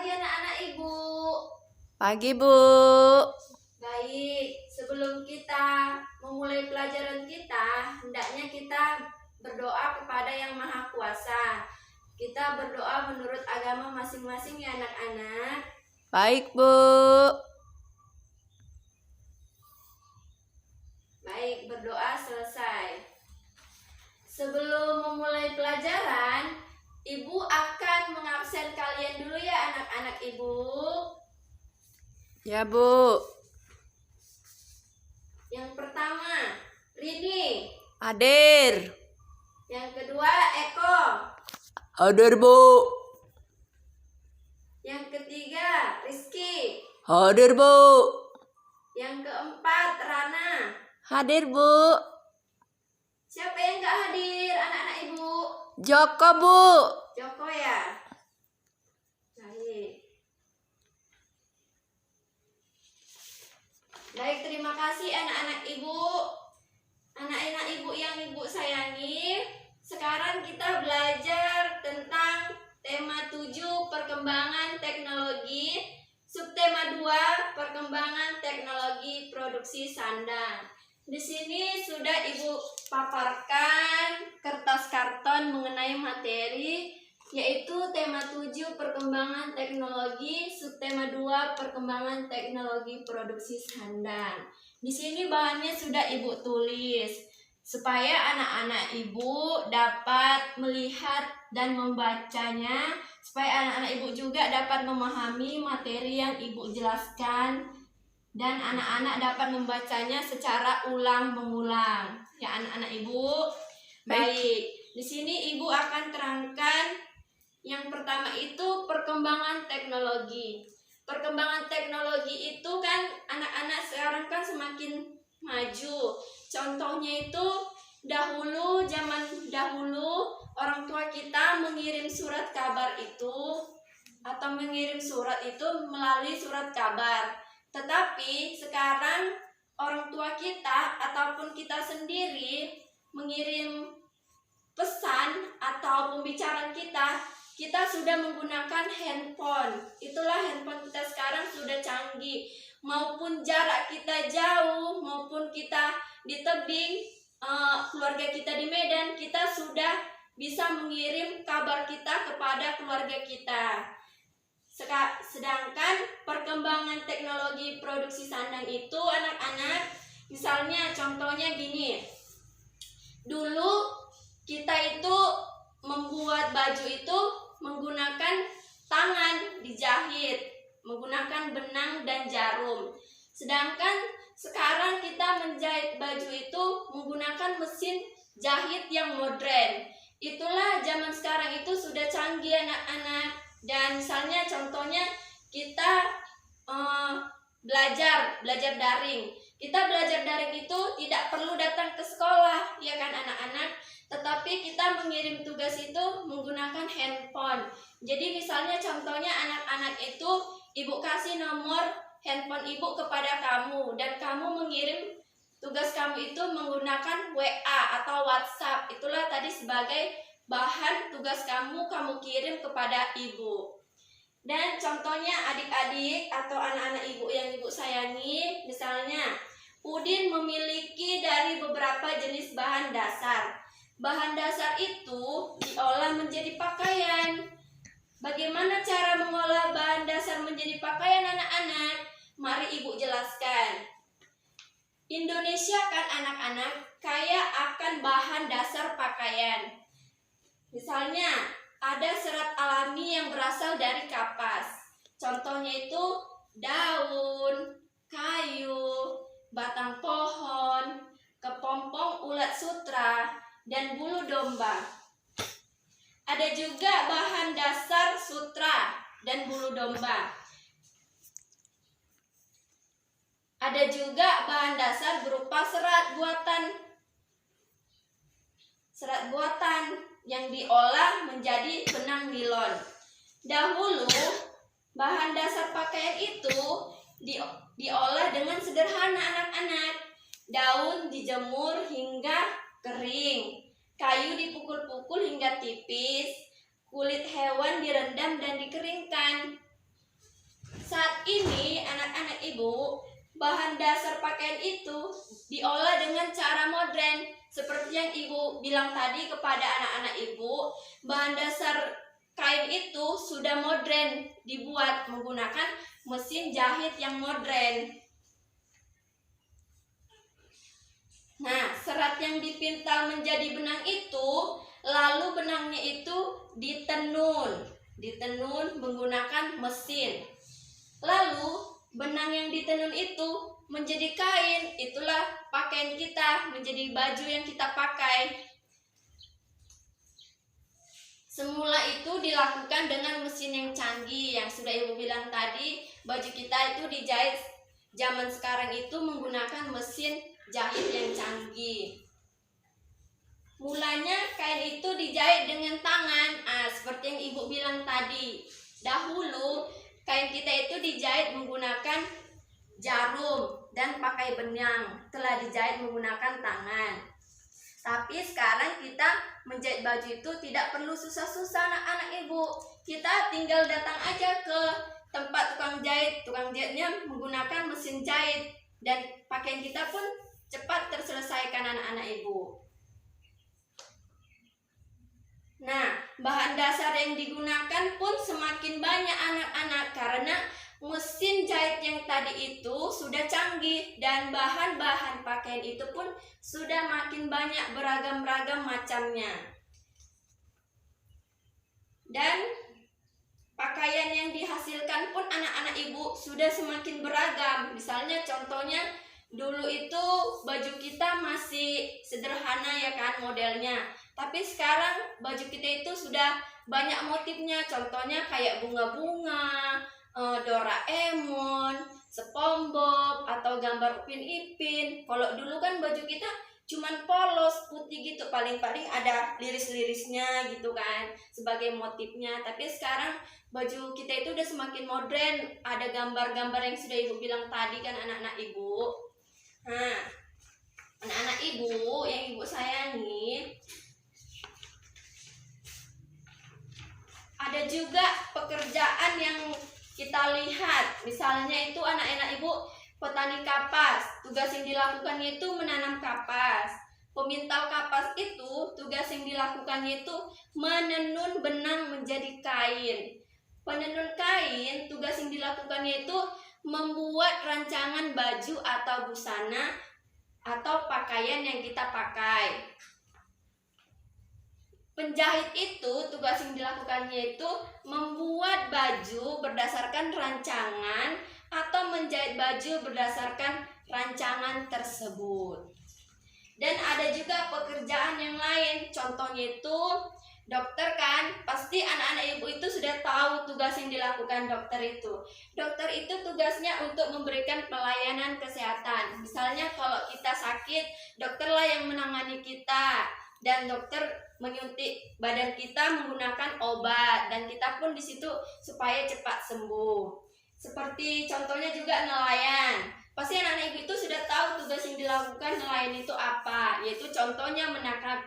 pagi anak-anak ibu. Pagi Bu. Baik, sebelum kita memulai pelajaran kita, hendaknya kita berdoa kepada Yang Maha Kuasa. Kita berdoa menurut agama masing-masing ya anak-anak. Baik Bu. Baik, berdoa selesai. Sebelum memulai pelajaran, Ibu akan mengabsen kalian dulu ya anak-anak Ibu. Ya Bu. Yang pertama, Rini. Hadir. Yang kedua, Eko. Hadir Bu. Yang ketiga, Rizky. Hadir Bu. Yang keempat, Rana. Hadir Bu. Siapa yang gak hadir anak-anak Ibu? Joko Bu. Joko ya? Baik. Baik, terima kasih anak-anak Ibu. Anak-anak Ibu yang Ibu sayangi. Sekarang kita belajar tentang tema 7 perkembangan teknologi. Subtema 2 perkembangan teknologi produksi sandang. Di sini sudah Ibu paparkan kertas karton mengenai materi, yaitu tema 7 perkembangan teknologi, subtema 2 perkembangan teknologi produksi sandang. Di sini bahannya sudah Ibu tulis supaya anak-anak Ibu dapat melihat dan membacanya, supaya anak-anak Ibu juga dapat memahami materi yang Ibu jelaskan dan anak-anak dapat membacanya secara ulang-mengulang. Ya anak-anak Ibu. Baik. Di sini Ibu akan terangkan yang pertama itu perkembangan teknologi. Perkembangan teknologi itu kan anak-anak sekarang kan semakin maju. Contohnya itu zaman dahulu orang tua kita mengirim surat kabar itu atau mengirim surat itu melalui surat kabar. Tetapi sekarang orang tua kita ataupun kita sendiri mengirim pesan atau pembicaraan kita sudah menggunakan handphone. Itulah handphone kita sekarang sudah canggih. Maupun jarak kita jauh, maupun kita di tebing, keluarga kita di Medan, kita sudah bisa mengirim kabar kita kepada keluarga kita. Sedangkan perkembangan teknologi produksi sandang itu anak-anak, misalnya contohnya gini. Dulu kita itu membuat baju itu menggunakan tangan dijahit, menggunakan benang dan jarum. Sedangkan sekarang kita menjahit baju itu menggunakan mesin jahit yang modern. Itulah zaman sekarang itu sudah canggih anak-anak. Dan misalnya contohnya kita belajar daring. Kita belajar daring itu tidak perlu datang ke sekolah, ya kan anak-anak? Tetapi kita mengirim tugas itu menggunakan handphone. Jadi misalnya contohnya anak-anak itu Ibu kasih nomor handphone Ibu kepada kamu dan kamu mengirim tugas kamu itu menggunakan WA atau WhatsApp. Itulah tadi sebagai bahan tugas kamu kirim kepada Ibu. Dan contohnya adik-adik atau anak-anak Ibu yang Ibu sayangi, misalnya Udin memiliki dari beberapa jenis bahan dasar. Bahan dasar itu diolah menjadi pakaian. Bagaimana cara mengolah bahan dasar menjadi pakaian anak-anak? Mari Ibu jelaskan. Indonesia kan anak-anak kaya akan bahan dasar pakaian. Misalnya ada serat alami yang berasal dari kapas. Contohnya itu daun, kayu, batang pohon, kepompong ulat sutra, dan bulu domba. Ada juga bahan dasar sutra dan bulu domba. Ada juga bahan dasar berupa serat buatan yang diolah menjadi benang nilon. Dahulu bahan dasar pakaian itu diolah dengan sederhana anak-anak. Daun dijemur hingga kering, kayu dipukul-pukul hingga tipis, kulit hewan direndam dan dikeringkan. ibu, bahan dasar pakaian itu diolah dengan cara modern. Seperti yang ibu bilang tadi kepada anak-anak ibu, bahan dasar kain itu sudah modern, dibuat menggunakan mesin jahit yang modern. Nah, serat yang dipintal menjadi benang itu, lalu benangnya itu ditenun menggunakan mesin. Lalu benang yang ditenun itu menjadi kain, itulah pakaian kita, menjadi baju yang kita pakai. Semula itu dilakukan dengan mesin yang canggih, yang sudah ibu bilang tadi, baju kita itu dijahit zaman sekarang itu menggunakan mesin jahit yang canggih. Mulanya kain itu dijahit dengan tangan, seperti yang ibu bilang tadi. Dahulu kain kita itu dijahit menggunakan jarum dan pakai benang, telah dijahit menggunakan tangan. Tapi sekarang kita menjahit baju itu tidak perlu susah-susah anak-anak ibu. Kita tinggal datang aja ke tempat tukang jahitnya menggunakan mesin jahit, dan pakaian kita pun cepat terselesaikan anak-anak ibu. Nah, bahan dasar yang digunakan pun semakin banyak anak-anak karena mesin jahit yang tadi itu sudah canggih dan bahan-bahan pakaian itu pun sudah makin banyak beragam-ragam macamnya. Dan pakaian yang dihasilkan pun anak-anak ibu sudah semakin beragam. Misalnya contohnya dulu itu baju kita masih sederhana ya kan modelnya. Tapi sekarang baju kita itu sudah banyak motifnya. Contohnya kayak bunga-bunga, Doraemon, SpongeBob, atau gambar Upin Ipin. Kalau dulu kan baju kita cuman polos putih gitu, paling-paling ada liris-lirisnya gitu kan sebagai motifnya. Tapi sekarang baju kita itu udah semakin modern, ada gambar-gambar yang sudah ibu bilang tadi kan anak-anak ibu. Nah, anak-anak ibu yang ibu sayangi, ada juga pekerjaan yang kita lihat, misalnya itu anak-anak ibu petani kapas, tugas yang dilakukannya itu menanam kapas. Pemintal kapas itu tugas yang dilakukannya itu menenun benang menjadi kain. Penenun kain tugas yang dilakukannya itu membuat rancangan baju atau busana atau pakaian yang kita pakai. Penjahit itu tugas yang dilakukannya itu membuat baju berdasarkan rancangan atau menjahit baju berdasarkan rancangan tersebut. Dan ada juga pekerjaan yang lain, contohnya itu dokter kan, pasti anak-anak ibu itu sudah tahu tugas yang dilakukan dokter itu. Dokter itu tugasnya untuk memberikan pelayanan kesehatan. Misalnya kalau kita sakit, dokterlah yang menangani kita. Dan dokter menyuntik badan kita menggunakan obat, dan kita pun di situ supaya cepat sembuh. Seperti contohnya juga nelayan. Pasti anak-anak ibu itu sudah tahu tugas yang dilakukan nelayan itu apa, yaitu contohnya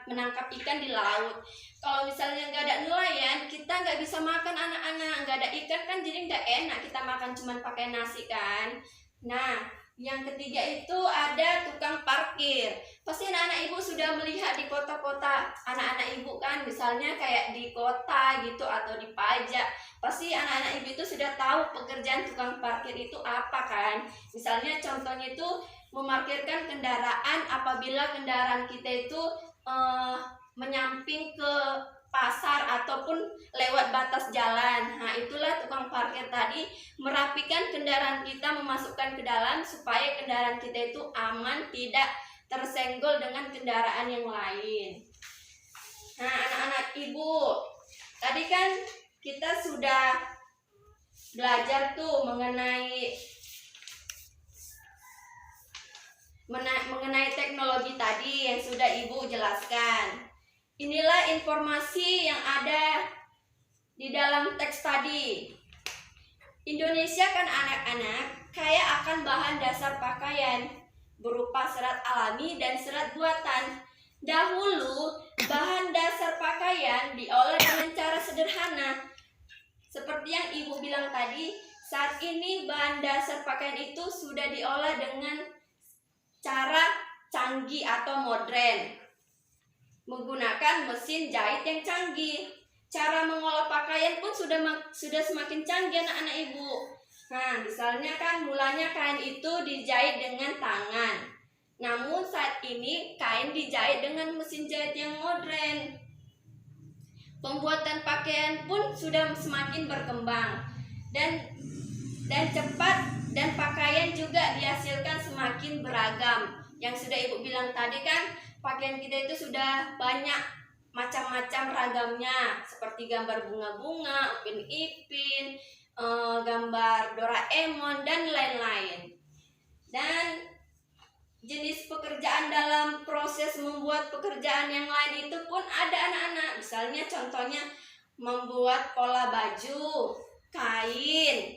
menangkap ikan di laut. Kalau misalnya nggak ada nelayan, kita nggak bisa makan anak-anak. Nggak ada ikan kan jadi nggak enak kita makan cuma pakai nasi kan. Nah, yang ketiga itu ada tukang parkir. Pasti anak-anak ibu sudah melihat di kota-kota anak-anak ibu kan, misalnya kayak di kota gitu atau di pajak. Pasti anak-anak ibu itu sudah tahu pekerjaan tukang parkir itu apa kan. Misalnya contohnya itu memarkirkan kendaraan apabila kendaraan kita itu menyamping ke pasar ataupun lewat batas jalan. Nah, itulah tukang parkir tadi, merapikan kendaraan kita, memasukkan ke dalam supaya kendaraan kita itu aman, tidak tersenggol dengan kendaraan yang lain. Nah, anak-anak ibu, tadi kan kita sudah belajar tuh mengenai teknologi tadi yang sudah ibu jelaskan. Inilah informasi yang ada di dalam teks tadi. Indonesia kan anak-anak kaya akan bahan dasar pakaian berupa serat alami dan serat buatan. Dahulu bahan dasar pakaian diolah dengan cara sederhana. Seperti yang ibu bilang tadi, saat ini bahan dasar pakaian itu sudah diolah dengan cara canggih atau modern, menggunakan mesin jahit yang canggih. Cara mengolah pakaian pun sudah semakin canggih anak-anak ibu. Nah, misalnya kan mulanya kain itu dijahit dengan tangan. Namun saat ini kain dijahit dengan mesin jahit yang modern. Pembuatan pakaian pun sudah semakin berkembang dan cepat, dan pakaian juga dihasilkan semakin beragam. Yang sudah ibu bilang tadi kan, pakaian kita itu sudah banyak macam-macam ragamnya, seperti gambar bunga-bunga, Upin Ipin, gambar Doraemon, dan lain-lain. Dan jenis pekerjaan dalam proses membuat pekerjaan yang lain itu pun ada anak-anak. Misalnya contohnya membuat pola baju, kain,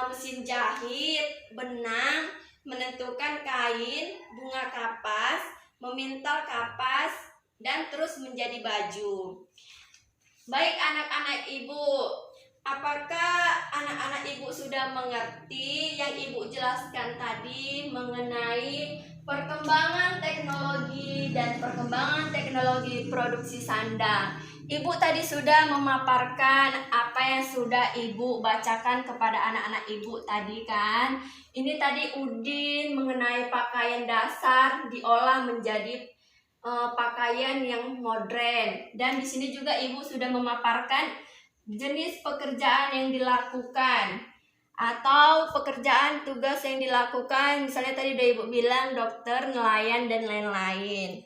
mesin jahit, benang, menentukan kain, bunga kapas, memintal kapas, dan terus menjadi baju. Baik anak-anak ibu, apakah anak-anak ibu sudah mengerti yang ibu jelaskan tadi mengenai perkembangan teknologi dan perkembangan teknologi produksi sandang? Ibu tadi sudah memaparkan apa yang sudah ibu bacakan kepada anak-anak ibu tadi kan. Ini tadi Udin mengenai pakaian dasar diolah menjadi pakaian yang modern. Dan di sini juga ibu sudah memaparkan jenis pekerjaan yang dilakukan atau pekerjaan tugas yang dilakukan. Misalnya tadi udah ibu bilang dokter, nelayan, dan lain-lain.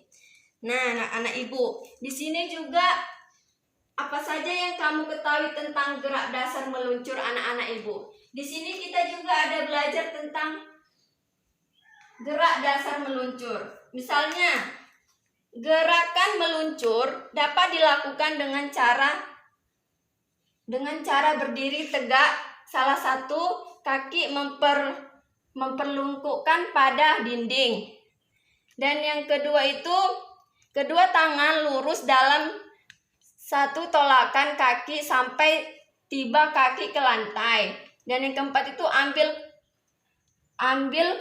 Nah, anak-anak ibu, di sini juga apa saja yang kamu ketahui tentang gerak dasar meluncur anak-anak ibu? Di sini kita juga ada belajar tentang gerak dasar meluncur. Misalnya, gerakan meluncur dapat dilakukan dengan cara berdiri tegak, salah satu kaki memperlungkukkan pada dinding. Dan yang kedua itu, kedua tangan lurus dalam satu tolakan kaki sampai tiba kaki ke lantai. Dan yang keempat itu ambil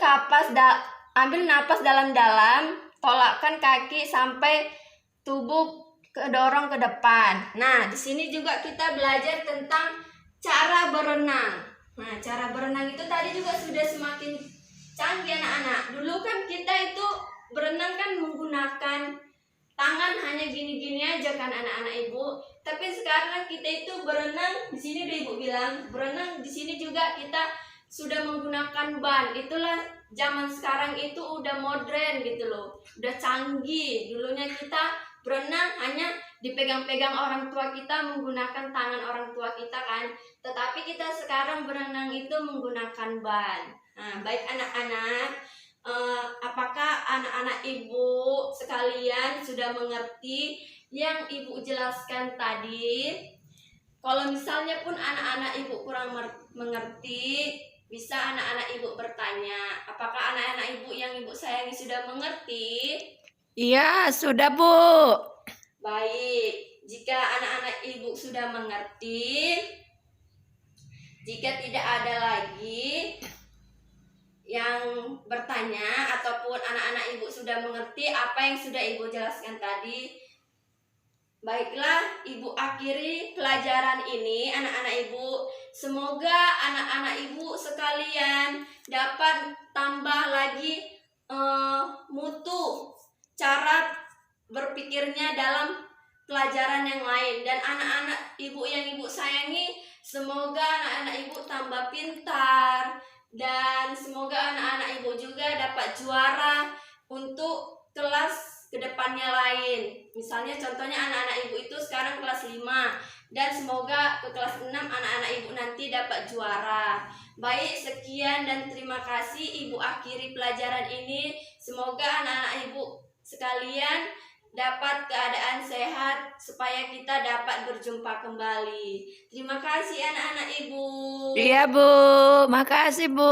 napas dalam-dalam, tolakkan kaki sampai tubuh kedorong ke depan. Nah, di sini juga kita belajar tentang cara berenang. Nah, cara berenang itu tadi juga sudah semakin canggih anak-anak. Dulu kan kita itu berenang kan menggunakan tangan, hanya gini-gini aja kan anak-anak ibu. Tapi sekarang kita itu berenang, di sini udah ibu bilang, berenang di sini juga kita sudah menggunakan ban. Itulah zaman sekarang itu udah modern gitu loh, udah canggih. Dulunya kita berenang hanya dipegang-pegang orang tua kita, menggunakan tangan orang tua kita kan. Tetapi kita sekarang berenang itu menggunakan ban. Nah, baik anak-anak, apakah anak-anak ibu sekalian sudah mengerti yang ibu jelaskan tadi? Kalau misalnya pun anak-anak ibu kurang mengerti, bisa anak-anak ibu bertanya. Apakah anak-anak ibu yang ibu sayangi sudah mengerti? Iya, sudah Bu. Baik, jika anak-anak ibu sudah mengerti, jika tidak ada lagi yang bertanya ataupun anak-anak ibu sudah mengerti apa yang sudah ibu jelaskan tadi, baiklah ibu akhiri pelajaran ini anak-anak ibu. Semoga anak-anak ibu sekalian dapat tambah lagi mutu cara berpikirnya dalam pelajaran yang lain. Dan anak-anak ibu yang ibu sayangi, semoga anak-anak ibu tambah pintar, dan semoga anak-anak ibu juga dapat juara untuk kelas kedepannya lain. Misalnya contohnya anak-anak ibu itu sekarang kelas 5, dan semoga ke kelas 6 anak-anak ibu nanti dapat juara. Baik, sekian dan terima kasih ibu akhiri pelajaran ini. Semoga anak-anak ibu sekalian dapat keadaan sehat supaya kita dapat berjumpa kembali. Terima kasih anak-anak ibu. Iya Bu, makasih Bu.